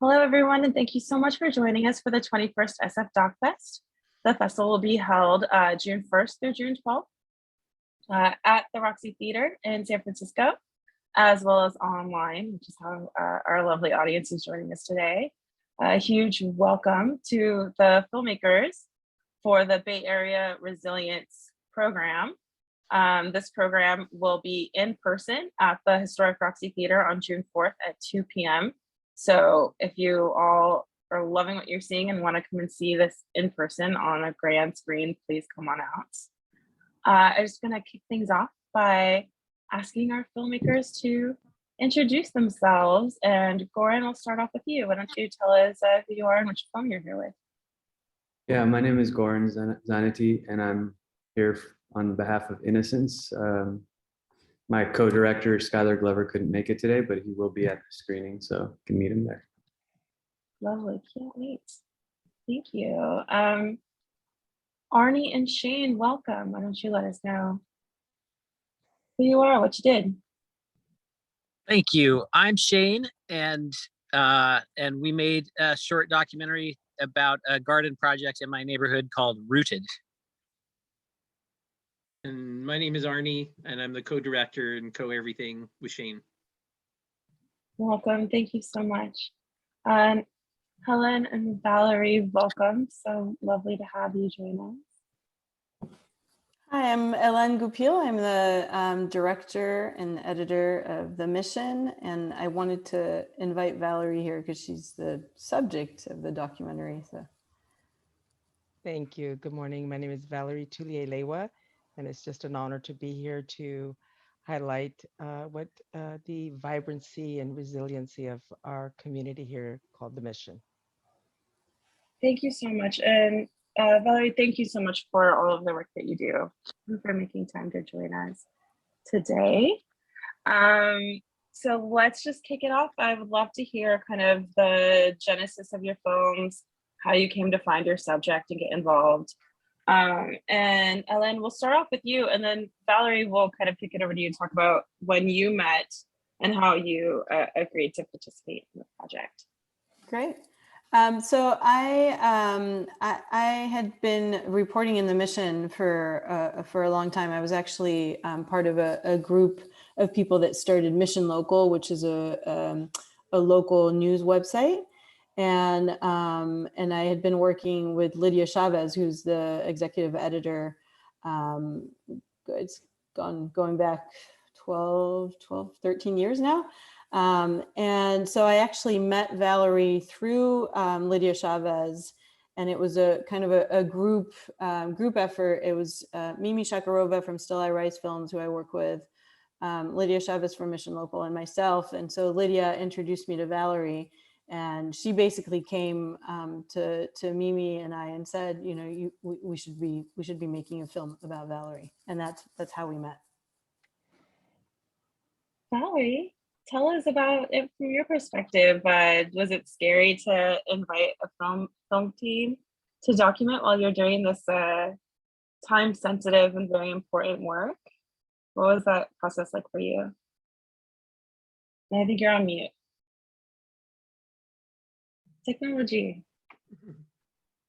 Hello, everyone, and thank you so much for joining us for the 21st SF Doc Fest. The festival will be held June 1st through June 12th at the Roxy Theater in San Francisco, as well as online, which is how our lovely audience is joining us today. A huge welcome to the filmmakers for the Bay Area Resilience Program. This program will be in person at the historic Roxy Theater on June 4th at 2 p.m. So if you all are loving what you're seeing and want to come and see this in person on a grand screen, please come on out. I'm just going to kick things off by asking our filmmakers to introduce themselves. And Goran, I'll start off with you. Why don't you tell us who you are and which film you're here with? Yeah, my name is Goran Zanety, and I'm here on behalf of Innocence. My co-director, Skylar Glover, couldn't make it today, but he will be at the screening, so you can meet him there. Lovely, can't wait. Thank you. Arnie and Shane, welcome. Why don't you let us know who you are, what you did? Thank you. I'm Shane, and we made a short documentary about a garden project in my neighborhood called Rooted. And my name is Arnie, and I'm the co-director and co-everything with Shane. Welcome, thank you so much. Helen and Valerie, welcome. So lovely to have you join us. Hi, I'm Hélène Goupil. I'm the director and editor of The Mission, and I wanted to invite Valerie here because she's the subject of the documentary. So, thank you. Good morning. My name is Valerie Tullier-Lewa, and it's just an honor to be here to highlight what the vibrancy and resiliency of our community here called The Mission. Thank you so much. And Valerie, thank you so much for all of the work that you do and for making time to join us today. So let's just kick it off. I would love to hear kind of the genesis of your films, how you came to find your subject and get involved. And Ellen, we'll start off with you, and then Valerie will kind of kick it over to you and talk about when you met and how you agreed to participate in the project. Great. So I had been reporting in The Mission for a long time. I was actually part of a group of people that started Mission Local, which is a local news website. And I had been working with Lydia Chavez, who's the executive editor. It's going back 13 years now. And so I actually met Valerie through Lydia Chavez, and it was a kind of a group effort. It was Mimi Shakarova from Still I Rise Films, who I work with, Lydia Chavez from Mission Local, and myself. And so Lydia introduced me to Valerie, and she basically came to Mimi and I and said, you know, we should be making a film about Valerie, and that's how we met. Valerie, tell us about it from your perspective. Was it scary to invite a film team to document while you're doing this time-sensitive and very important work? What was that process like for you? And I think you're on mute. Technology.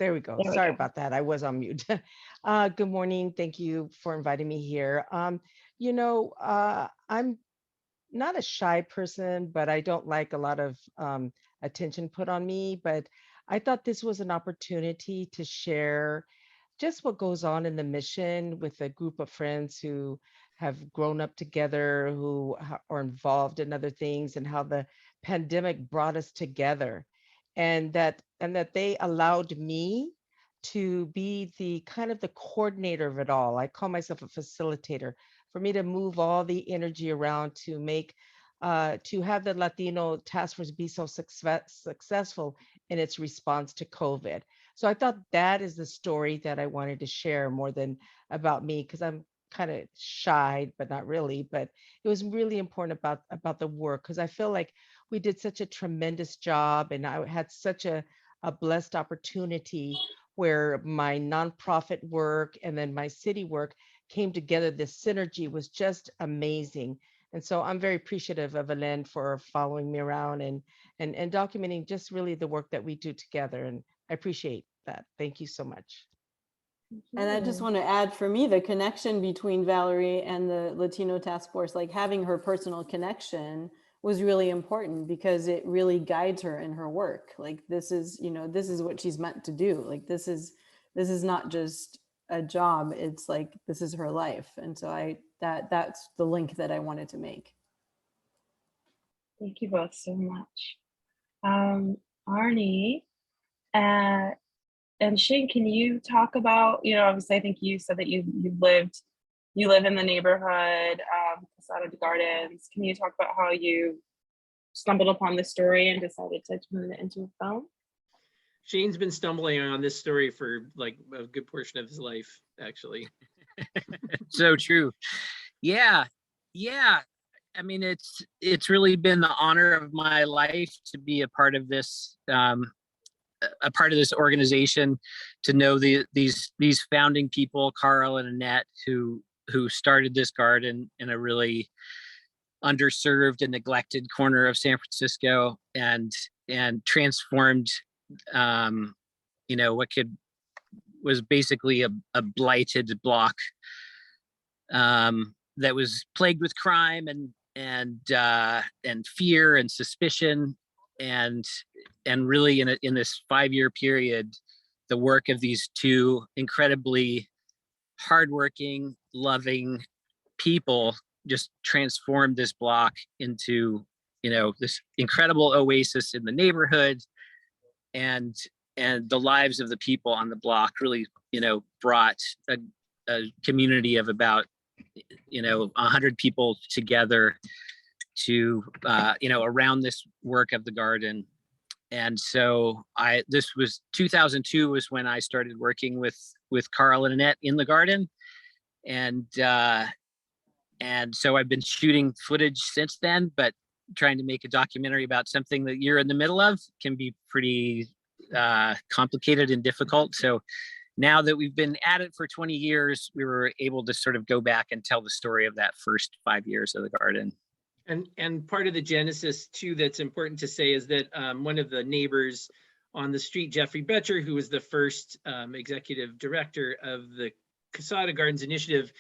There we go. Sorry about that. I was on mute. Good morning. Thank you for inviting me here. You know, I'm not a shy person, but I don't like a lot of attention put on me. But I thought this was an opportunity to share just what goes on in the mission with a group of friends who have grown up together, who are involved in other things, and how the pandemic brought us together. And that they allowed me to be the kind of the coordinator of it all. I call myself a facilitator, for me to move all the energy around to make, to have the Latino task force be so successful in its response to COVID. So I thought that is the story that I wanted to share more than about me, because I'm kind of shy, but not really. But it was really important about the work, because I feel like we did such a tremendous job, and I had such a blessed opportunity where my nonprofit work and then my city work came together. This synergy was just amazing. And so I'm very appreciative of Alen for following me around and documenting just really the work that we do together. And I appreciate that. Thank you so much. And I just want to add, for me, the connection between Valerie and the Latino Task Force, like having her personal connection was really important because it really guides her in her work. Like this is, this is what she's meant to do. Like this is not just a job. It's like, this is her life. And so that's the link that I wanted to make. Thank you both so much. Arnie, and Shane, can you talk about, obviously I think you said that you live in the neighborhood, Casada Gardens. Can you talk about how you stumbled upon the story and decided to turn it into a film? Shane's been stumbling on this story for like a good portion of his life, actually. So true. Yeah. I mean, it's really been the honor of my life to be a part of this organization, to know these founding people, Carl and Annette, who started this garden in a really underserved and neglected corner of San Francisco, and transformed what was basically a blighted block that was plagued with crime and fear and suspicion, and really in this 5-year period, the work of these two incredibly hardworking, loving people just transformed this block into this incredible oasis in the neighborhood, and the lives of the people on the block really brought a community of about 100 people together to around this work of the garden. And so this was 2002 was when I started working with Carl and Annette in the garden, and so I've been shooting footage since then, but trying to make a documentary about something that you're in the middle of can be pretty complicated and difficult. So now that we've been at it for 20 years, we were able to sort of go back and tell the story of that first 5 years of the garden. And part of the genesis too that's important to say is that one of the neighbors on the street, Jeffrey Betcher, who was the first executive director of the Casada Gardens Initiative,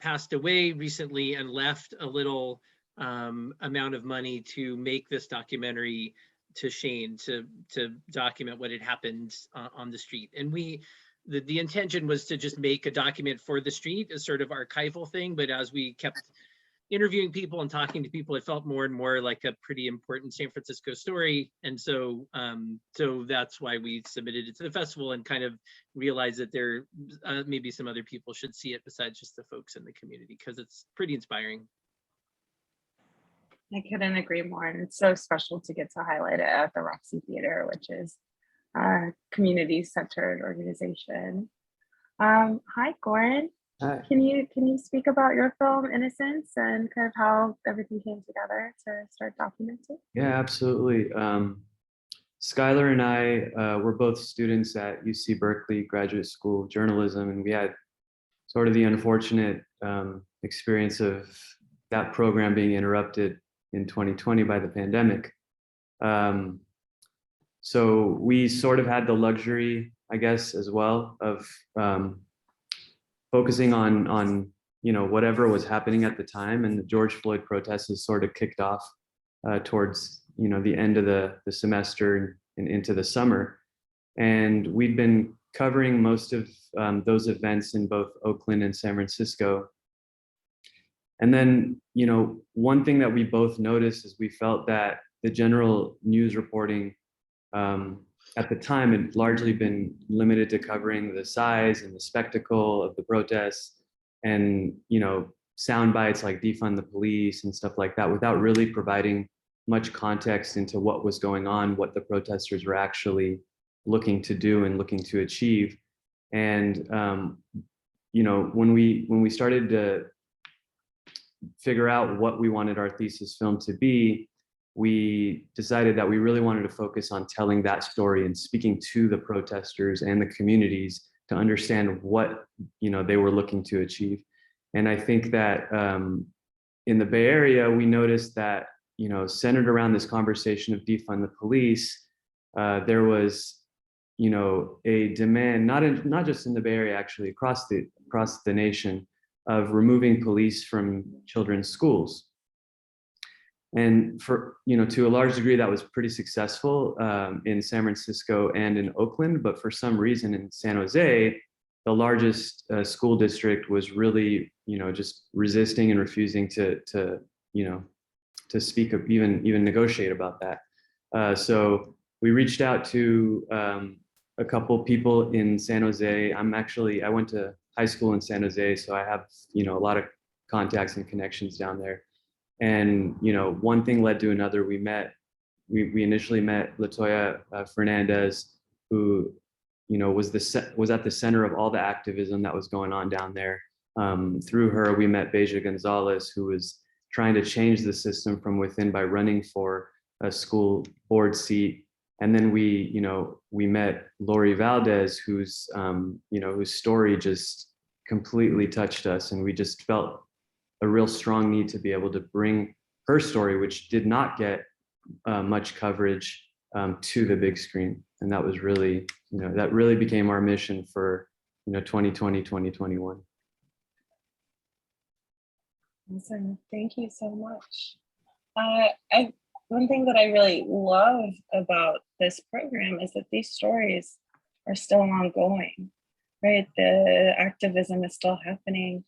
passed away recently and left a little amount of money to make this documentary to Shane to document what had happened on the street. And the intention was to just make a document for the street, a sort of archival thing, but as we kept interviewing people and talking to people, it felt more and more like a pretty important San Francisco story. And so that's why we submitted it to the festival and kind of realized that there maybe some other people should see it besides just the folks in the community, because it's pretty inspiring. I couldn't agree more. And it's so special to get to highlight it at the Roxy Theater, which is a community-centered organization. Hi, Goran. Hi. Can you speak about your film Innocence and kind of how everything came together to start documenting? Yeah, absolutely. Skylar and I were both students at UC Berkeley Graduate School of Journalism, and we had sort of the unfortunate experience of that program being interrupted in 2020 by the pandemic. So we sort of had the luxury, I guess, as well, of focusing on whatever was happening at the time, and the George Floyd protests has sort of kicked off towards the end of the semester and into the summer, and we'd been covering most of those events in both Oakland and San Francisco. And then one thing that we both noticed is we felt that the general news reporting at the time had largely been limited to covering the size and the spectacle of the protests, and sound bites like defund the police and stuff like that, without really providing much context into what was going on, what the protesters were actually looking to do and looking to achieve. And when we started to figure out what we wanted our thesis film to be, we decided that we really wanted to focus on telling that story and speaking to the protesters and the communities to understand what they were looking to achieve. And I think that in the Bay Area, we noticed that, centered around this conversation of defund the police, there was, a demand, not just in the Bay Area, actually across the nation, of removing police from children's schools. And to a large degree, that was pretty successful in San Francisco and in Oakland. But for some reason in San Jose, the largest school district was really, just resisting and refusing to speak of even negotiate about that. So we reached out to a couple people in San Jose. I went to high school in San Jose, so I have, a lot of contacts and connections down there. And, one thing led to another. We initially met Latoya Fernandez, who, was at the center of all the activism that was going on down there. Through her, we met Beja Gonzalez, who was trying to change the system from within by running for a school board seat. And then we met Lori Valdez, whose story just completely touched us. And we just felt a real strong need to be able to bring her story, which did not get much coverage, to the big screen. And that was really, that really became our mission for, 2020, 2021. Awesome. Thank you so much. One thing that I really love about this program is that these stories are still ongoing, right? The activism is still happening.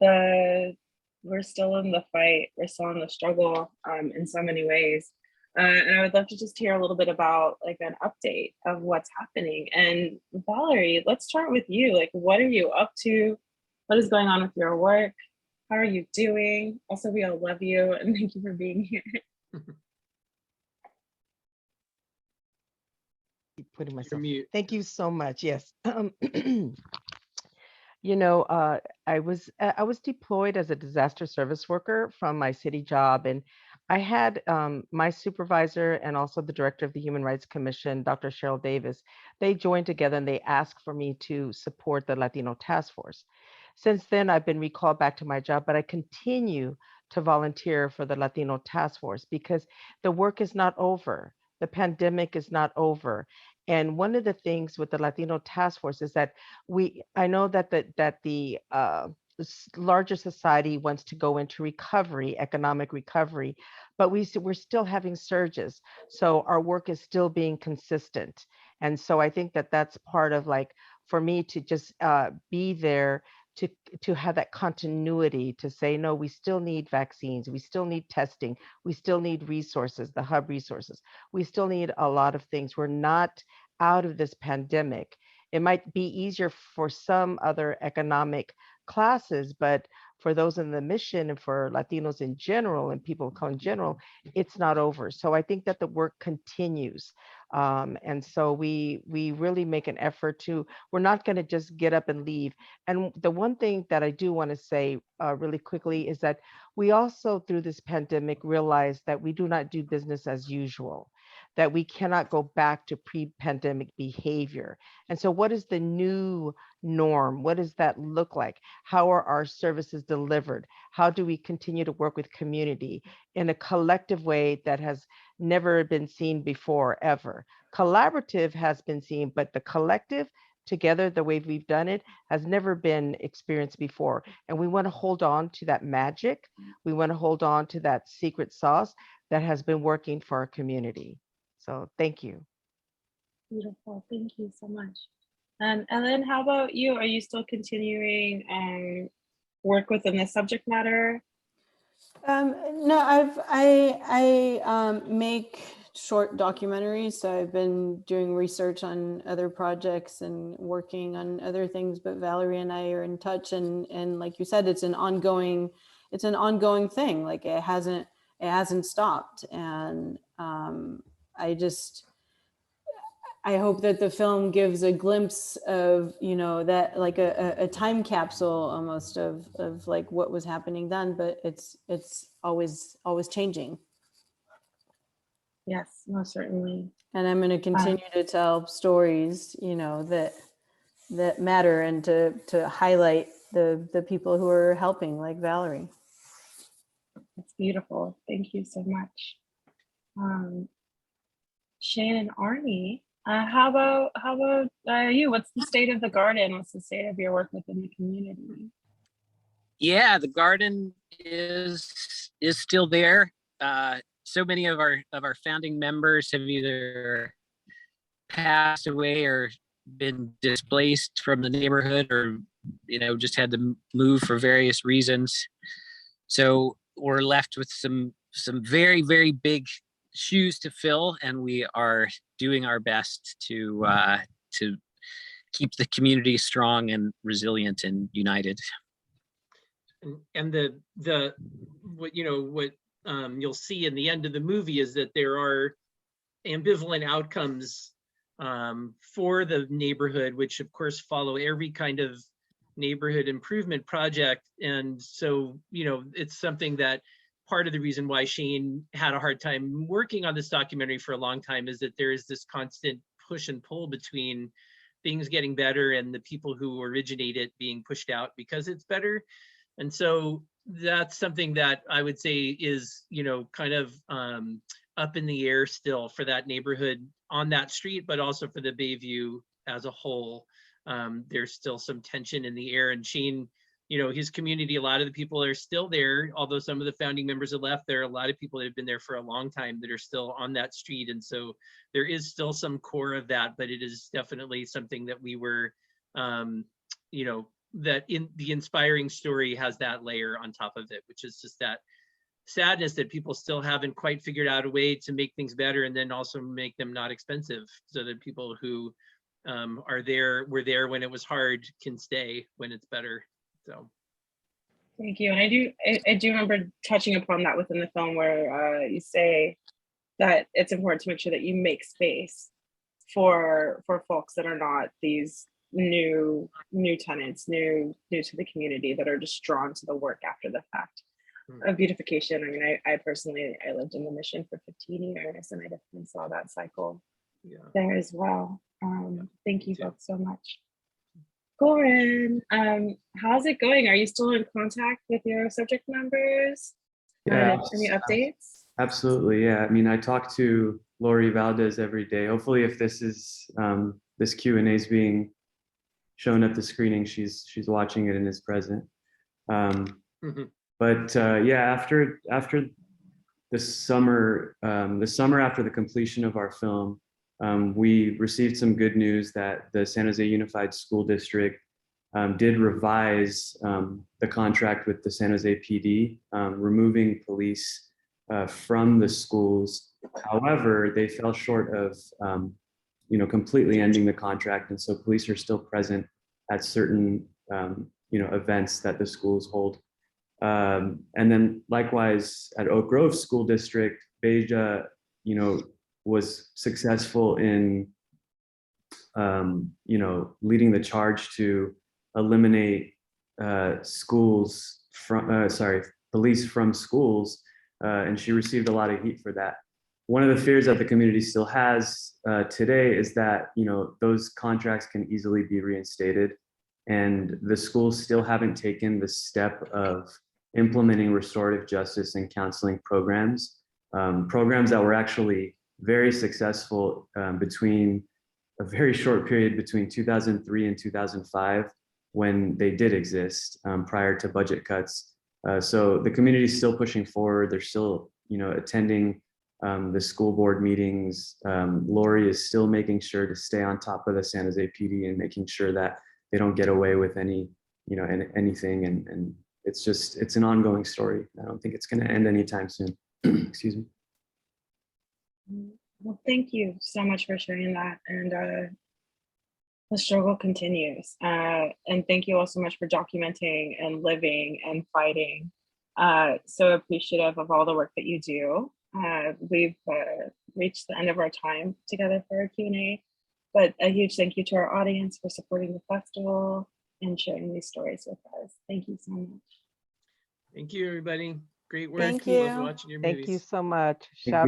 We're still in the fight. We're still in the struggle in so many ways. And I would love to just hear a little bit about like an update of what's happening. And Valerie, let's start with you. Like, what are you up to? What is going on with your work? How are you doing? Also, we all love you and thank you for being here. Keep putting myself. You're mute. Thank you so much. Yes. I was deployed as a disaster service worker from my city job, and I had my supervisor and also the director of the Human Rights Commission, Dr. Cheryl Davis. They joined together and they asked for me to support the Latino Task Force. Since then, I've been recalled back to my job, but I continue to volunteer for the Latino Task Force because the work is not over. The pandemic is not over. And one of the things with the Latino Task Force is that I know that the larger society wants to go into recovery, economic recovery, but we're still having surges. So our work is still being consistent. And so I think that that's part of, like, for me to just be there to have that continuity, to say, no, we still need vaccines, we still need testing, we still need resources, the hub resources. We still need a lot of things. We're not out of this pandemic. It might be easier for some other economic classes, but for those in the mission and for Latinos in general and people of color in general, it's not over. So I think that the work continues. And so we really make an effort we're not going to just get up and leave. And the one thing that I do want to say really quickly is that we also, through this pandemic, realized that we do not do business as usual, that we cannot go back to pre-pandemic behavior. And so what is the new norm? What does that look like? How are our services delivered? How do we continue to work with community in a collective way that has never been seen before, ever? Collaborative has been seen, but the collective together, the way we've done it, has never been experienced before. And we want to hold on to that magic. We want to hold on to that secret sauce that has been working for our community. So thank you. Beautiful. Thank you so much. And then how about you? Are you still continuing work within the subject matter? No, I make short documentaries, so I've been doing research on other projects and working on other things, but Valerie and I are in touch, and like you said, it's an ongoing thing. Like it hasn't stopped. And I hope that the film gives a glimpse of, that, like a time capsule almost of like what was happening then, but it's always changing. Yes, most certainly. And I'm going to continue to tell stories, that matter, and to highlight the people who are helping, like Valerie. Beautiful. Thank you so much. Shane and Arnie, how about you? What's the state of the garden? What's the state of your work within the community? Yeah, the garden is still there. So many of our founding members have either passed away or been displaced from the neighborhood, or just had to move for various reasons. So we're left with some very, very big shoes to fill, and we are doing our best to keep the community strong and resilient and united. And the what you'll see in the end of the movie is that there are ambivalent outcomes for the neighborhood, which of course follow every kind of neighborhood improvement project. And so, it's something that part of the reason why Shane had a hard time working on this documentary for a long time is that there is this constant push and pull between things getting better and the people who originate it being pushed out because it's better. And so that's something that I would say is, kind of up in the air still for that neighborhood on that street, but also for the Bayview as a whole. There's still some tension in the air, and Shane, his community, a lot of the people are still there, although some of the founding members have left. There are a lot of people that have been there for a long time that are still on that street. And so there is still some core of that, but it is definitely something that we were, that in the inspiring story has that layer on top of it, which is just that sadness that people still haven't quite figured out a way to make things better, and then also make them not expensive, so that people who were there when it was hard can stay when it's better. So thank you. And I do remember touching upon that within the film, where you say that it's important to make sure that you make space for folks that are not these new tenants, new to the community, that are just drawn to the work after the fact of beautification. I mean, I personally, I lived in the Mission for 15 years, and I definitely saw that cycle there as well. Thank you both so much. Goran, how's it going? Are you still in contact with your subject members? Yeah, Any updates? Absolutely. Yeah. I mean, I talk to Lori Valdez every day. Hopefully, if this is this Q&A is being shown at the screening, she's watching it and is present. But yeah, after the summer after the completion of our film, we received some good news that the San Jose Unified School District did revise the contract with the San Jose PD, removing police from the schools. However, they fell short of completely ending the contract, and so police are still present at certain events that the schools hold. And then likewise at Oak Grove School District, Beja, was successful in, leading the charge to eliminate police from schools, and she received a lot of heat for that. One of the fears that the community still has today is that those contracts can easily be reinstated, and the schools still haven't taken the step of implementing restorative justice and counseling programs that were actually very successful between a very short period between 2003 and 2005, when they did exist prior to budget cuts. So the community is still pushing forward. They're still, attending the school board meetings. Lori is still making sure to stay on top of the San Jose PD and making sure that they don't get away with anything. And it's an ongoing story. I don't think it's going to end anytime soon. Excuse me. Well, thank you so much for sharing that. And the struggle continues. And thank you all so much for documenting and living and fighting. So appreciative of all the work that you do. We've reached the end of our time together for our Q&A, but a huge thank you to our audience for supporting the festival and sharing these stories with us. Thank you so much. Thank you, everybody. Great work. Thank you. Love watching your movies. Thank you so much. Thank Shout you. out.